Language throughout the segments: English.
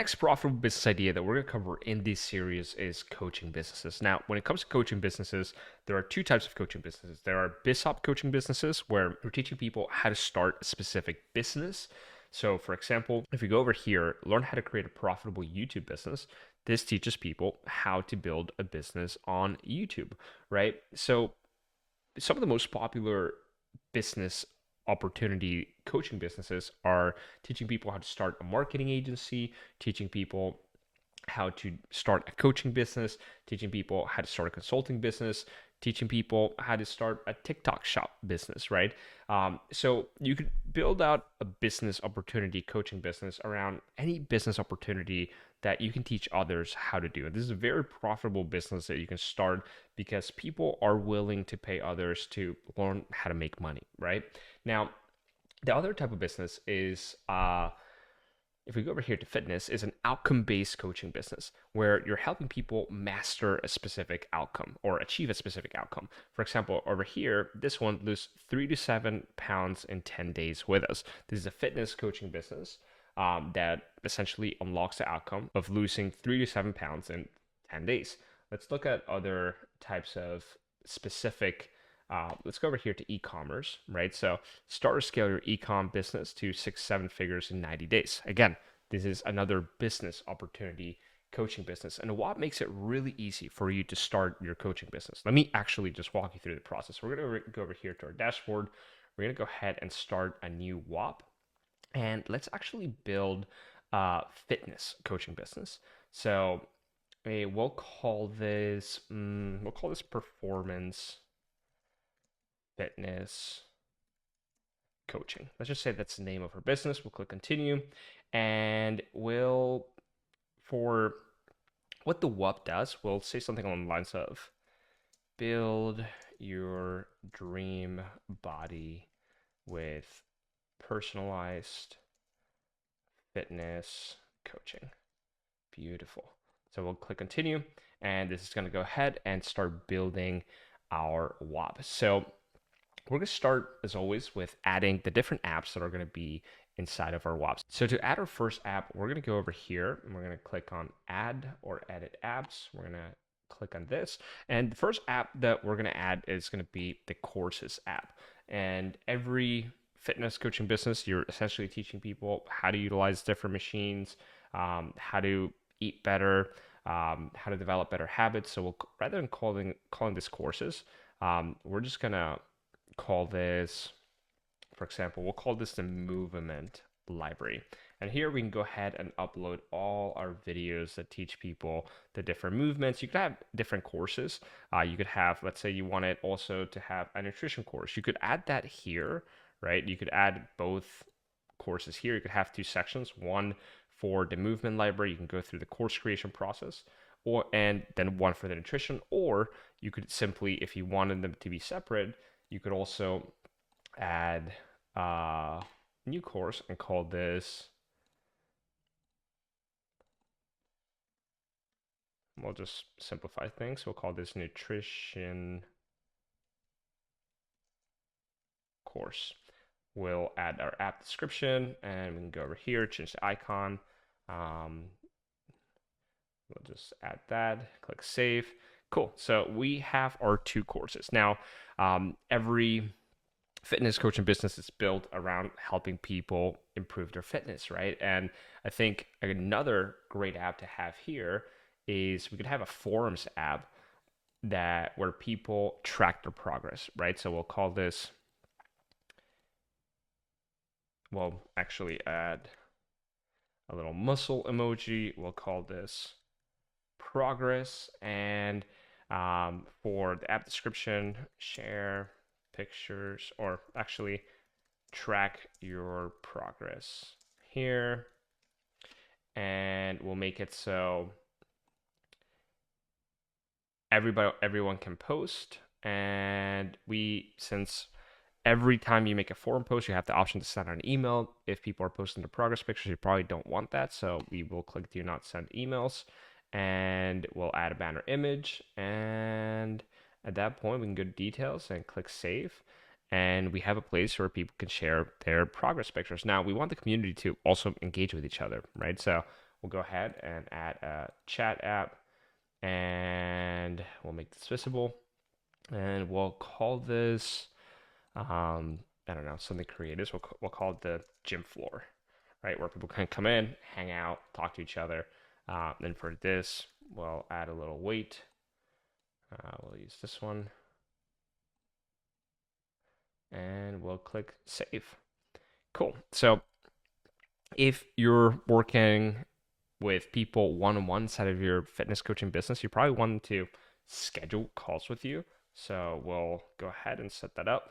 Next profitable business idea that we're going to cover in this series is coaching businesses. Now, when it comes to coaching businesses, there are two types of coaching businesses. There are BizHop coaching businesses where we're teaching people how to start a specific business. So, for example, if you go over here, learn how to create a profitable YouTube business. This teaches people how to build a business on YouTube, right? So, some of the most popular business opportunity coaching businesses are teaching people how to start a marketing agency, teaching people how to start a coaching business, teaching people how to start a consulting business, teaching people how to start a TikTok shop business, right? So you could build out a business opportunity coaching business around any business opportunity that you can teach others how to do. And this is a very profitable business that you can start because people are willing to pay others to learn how to make money, right? Now, the other type of business is if we go over here to fitness, is an outcome-based coaching business where you're helping people master a specific outcome or achieve a specific outcome. For example, over here, this one, lose 3 to 7 pounds in 10 days with us. This is a fitness coaching business that essentially unlocks the outcome of losing 3 to 7 pounds in 10 days. Let's look at other types of specific. Let's go over here to e-commerce, right? So start or scale your e-com business to 6, 7 figures in 90 days. Again, this is another business opportunity coaching business. And what makes it really easy for you to start your coaching business? Let me actually just walk you through the process. We're going to go over here to our dashboard. We're going to go ahead and start a new Whop. And let's actually build a fitness coaching business. So we'll call this performance fitness coaching. Let's just say that's the name of her business. We'll click continue, and for what the Whop does, we'll say something along the lines of build your dream body with personalized fitness coaching. Beautiful. So we'll click continue, and this is going to go ahead and start building our Whop. So we're going to start, as always, with adding the different apps that are going to be inside of our Whops. So to add our first app, we're going to go over here and we're going to click on add or edit apps. We're going to click on this. And the first app that we're going to add is going to be the courses app. And every fitness coaching business, you're essentially teaching people how to utilize different machines, how to eat better, how to develop better habits. So rather than calling this courses, we're just going to call this, for example, we'll call this the movement library. And here we can go ahead and upload all our videos that teach people the different movements. You could have different courses. You could have, let's say you wanted also to have a nutrition course. You could add that here, right? You could add both courses here. You could have two sections, one for the movement library. You can go through the course creation process, and then one for the nutrition, or you could simply, if you wanted them to be separate, you could also add a new course and call this, we'll just simplify things. We'll call this nutrition course. We'll add our app description, and we can go over here, change the icon. We'll just add that, click save. Cool. So we have our two courses. Now, every fitness coaching business is built around helping people improve their fitness, right? And I think another great app to have here is we could have a forums app where people track their progress, right? So we'll call this, we'll actually add a little muscle emoji. We'll call this progress, and for the app description, share pictures, or actually track your progress here, and we'll make it so everyone can post. And since every time you make a forum post, you have the option to send an email. If people are posting the progress pictures, you probably don't want that, so we will click do not send emails, and we'll add a banner image. And at that point, we can go to details and click save, and we have a place where people can share their progress pictures. Now, we want the community to also engage with each other, right? So we'll go ahead and add a chat app, and we'll make this visible, and we'll call this, I don't know, something creative. So we'll call it the gym floor, right? Where people can come in, hang out, talk to each other. And for this, we'll add a little weight. We'll use this one, and we'll click save. Cool. So if you're working with people one-on-one inside of your fitness coaching business, you probably want them to schedule calls with you. So we'll go ahead and set that up.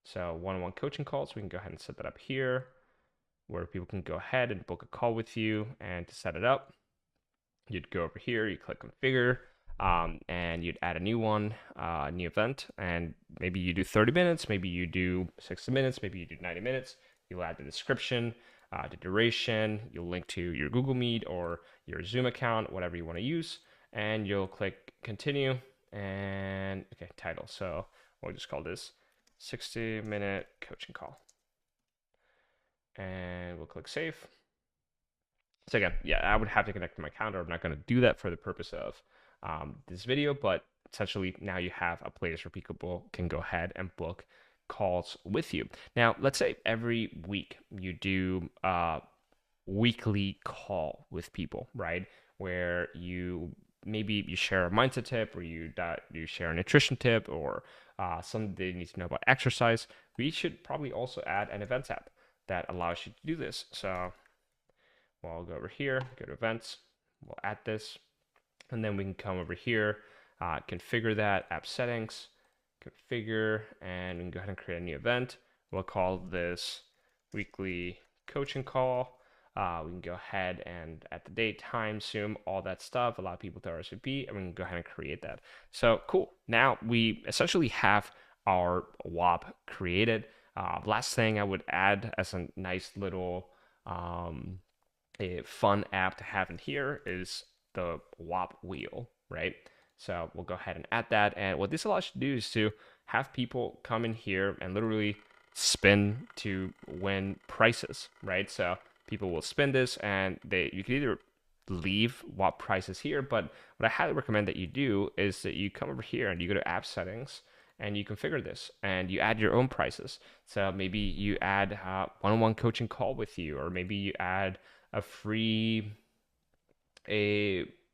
So one-on-one coaching calls, we can go ahead and set that up here, where people can go ahead and book a call with you. And to set it up, you'd go over here, you click configure, and you'd add a new one, new event, and maybe you do 30 minutes, maybe you do 60 minutes, maybe you do 90 minutes. You'll add the description, the duration, you'll link to your Google Meet or your Zoom account, whatever you want to use, and you'll click continue, and okay, title. So we'll just call this 60-minute coaching call, and we'll click save. So again, yeah, I would have to connect to my calendar. I'm not going to do that for the purpose of this video, but essentially now you have a place where people can go ahead and book calls with you. Now, let's say every week you do a weekly call with people, right? Where maybe you share a mindset tip, or you share a nutrition tip, or something they need to know about exercise. We should probably also add an events app that allows you to do this. So we'll go over here, go to events, we'll add this, and then we can come over here, configure that, app settings, configure, and we can go ahead and create a new event. We'll call this weekly coaching call. We can go ahead and add the date, time, Zoom, all that stuff, allow people to RSVP, and we can go ahead and create that. So cool. Now we essentially have our Whop created. Last thing I would add as a nice little a fun app to have in here is the Whop wheel, right? So we'll go ahead and add that. And what this allows you to do is to have people come in here and literally spin to win prices, right? So people will spin this, and you can either leave Whop prices here, but what I highly recommend that you do is that you come over here and you go to app settings, and you configure this, and you add your own prices. So maybe you add one-on-one coaching call with you, or maybe you add a free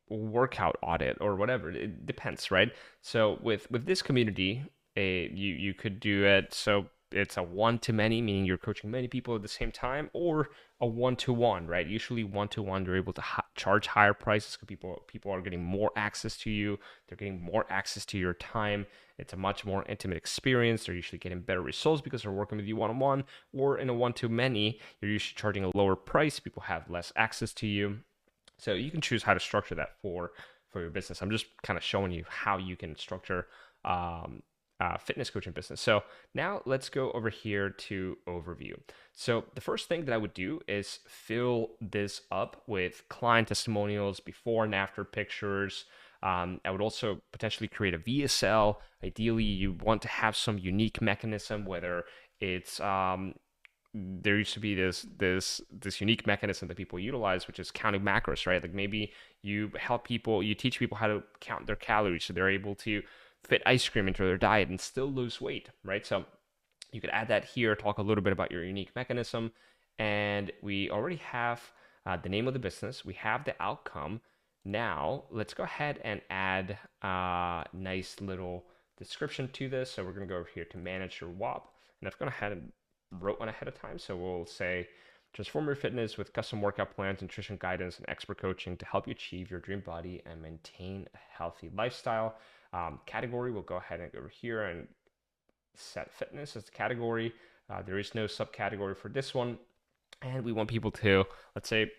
workout audit, or whatever. It depends, right? So with this community, you could do it so it's a one-to-many, meaning you're coaching many people at the same time, or a one-to-one, right? Usually one-to-one, you're able to charge higher prices because people are getting more access to you. They're getting more access to your time. It's a much more intimate experience. They're usually getting better results because they're working with you one-on-one. Or in a one-to-many, you're usually charging a lower price. People have less access to you. So you can choose how to structure that for your business. I'm just kind of showing you how you can structure fitness coaching business. So now let's go over here to overview. So the first thing that I would do is fill this up with client testimonials, before and after pictures. I would also potentially create a VSL. Ideally, you want to have some unique mechanism, whether it's there used to be this unique mechanism that people utilize, which is counting macros, right? Like maybe you teach people how to count their calories, so they're able to fit ice cream into their diet and still lose weight, right? So you could add that here, talk a little bit about your unique mechanism, and we already have the name of the business. We have the outcome. Now let's go ahead and add a nice little description to this. So we're going to go over here to manage your Whop, and I've gone ahead and wrote one ahead of time. So we'll say, transform your fitness with custom workout plans, nutrition guidance, and expert coaching to help you achieve your dream body and maintain a healthy lifestyle. Category, we'll go ahead and go over here and set fitness as the category. There is no subcategory for this one. And we want people to, let's say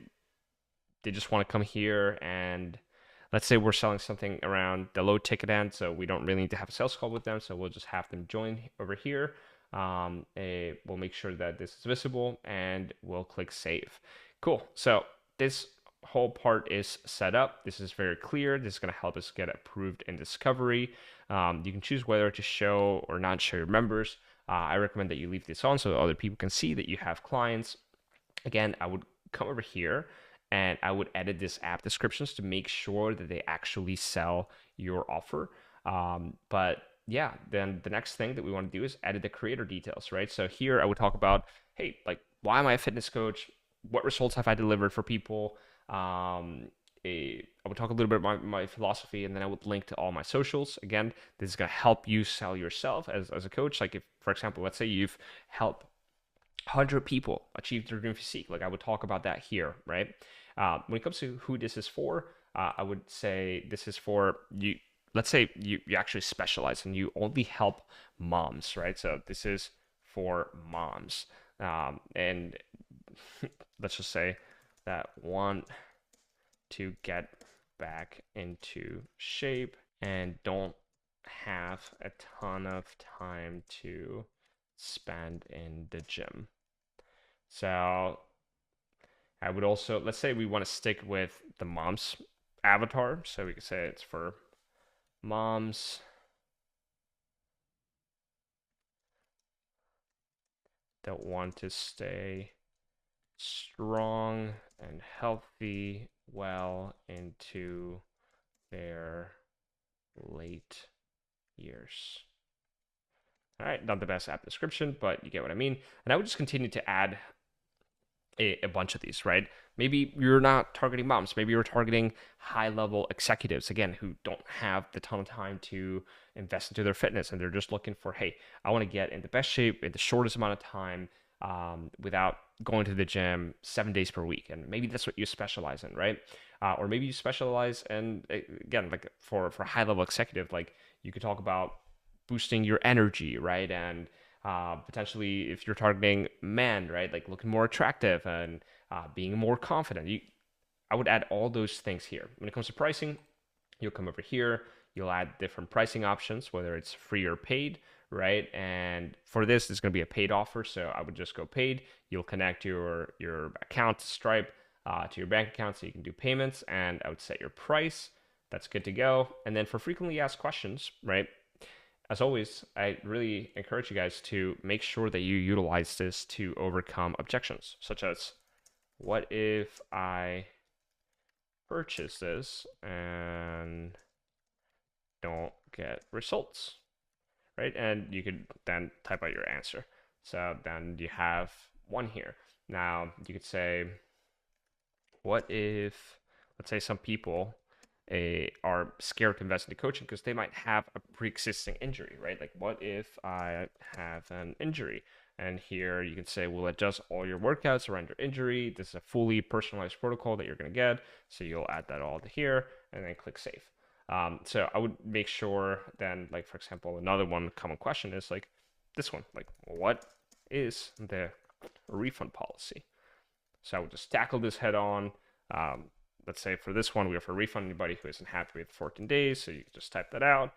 they just want to come here, and let's say we're selling something around the low ticket end, so we don't really need to have a sales call with them. So we'll just have them join over here. We'll make sure that this is visible, and we'll click save. Cool. So this whole part is set up. This is very clear. This is going to help us get approved in discovery. You can choose whether to show or not show your members. I recommend that you leave this on so that other people can see that you have clients. Again, I would come over here and I would edit this app descriptions to make sure that they actually sell your offer. But yeah, then the next thing that we want to do is edit the creator details, right? So here I would talk about, hey, like, why am I a fitness coach? What results have I delivered for people? I would talk a little bit about my philosophy, and then I would link to all my socials. Again, this is going to help you sell yourself as a coach. Like, if, for example, let's say you've helped 100 people achieve their dream physique. Like, I would talk about that here, right? When it comes to who this is for, I would say this is for you. Let's say you actually specialize and you only help moms, right? So this is for moms. And let's just say that want to get back into shape and don't have a ton of time to spend in the gym. So I would also, let's say we want to stick with the mom's avatar. So we could say it's for moms that want to stay strong and healthy well into their late years. All right, not the best app description, but you get what I mean. And I would just continue to add a bunch of these, right? Maybe you're not targeting moms. Maybe you're targeting high level executives, again, who don't have the ton of time to invest into their fitness. And they're just looking for, hey, I want to get in the best shape in the shortest amount of time without going to the gym 7 days per week. And maybe that's what you specialize in, right? Or maybe you specialize in, again, like for high level executive, like you could talk about boosting your energy, right? And potentially if you're targeting men, right, like looking more attractive and being more confident, I would add all those things here. When it comes to pricing, you'll come over here, you'll add different pricing options, whether it's free or paid, right? And for this, it's going to be a paid offer, so I would just go paid. You'll connect your account to Stripe to your bank account so you can do payments, and I would set your price. That's good to go. And then for frequently asked questions, right? As always, I really encourage you guys to make sure that you utilize this to overcome objections, such as, what if I purchase this and don't get results, right? And you could then type out your answer. So then you have one here. Now you could say, what if, let's say some people are scared to invest into coaching because they might have a pre-existing injury, right? Like, what if I have an injury? And here you can say, we'll adjust all your workouts around your injury. This is a fully personalized protocol that you're going to get. So you'll add that all to here and then click save. So I would make sure then, like, for example, another one common question is like this one, like, what is the refund policy? So I would just tackle this head on. Let's say for this one, we offer a refund anybody who isn't happy with 14 days. So you can just type that out,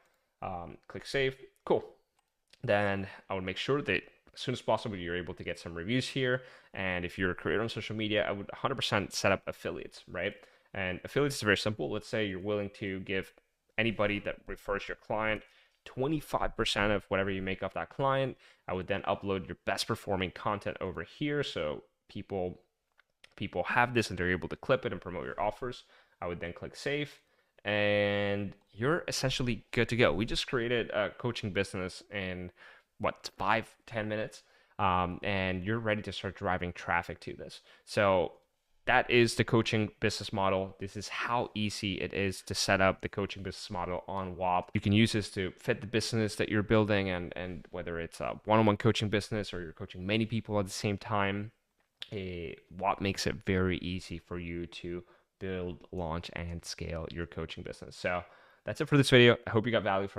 click save. Cool. Then I would make sure that as soon as possible, you're able to get some reviews here. And if you're a creator on social media, I would 100% set up affiliates, right? And affiliates is very simple. Let's say you're willing to give anybody that refers your client 25% of whatever you make off that client. I would then upload your best performing content over here. So people have this and they're able to clip it and promote your offers. I would then click save and you're essentially good to go. We just created a coaching business in what, 5-10 minutes, and you're ready to start driving traffic to this. So that is the coaching business model. This is how easy it is to set up the coaching business model on Whop. You can use this to fit the business that you're building, and whether it's a one-on-one coaching business or you're coaching many people at the same time, Whop makes it very easy for you to build, launch, and scale your coaching business. So that's it for this video. I hope you got value from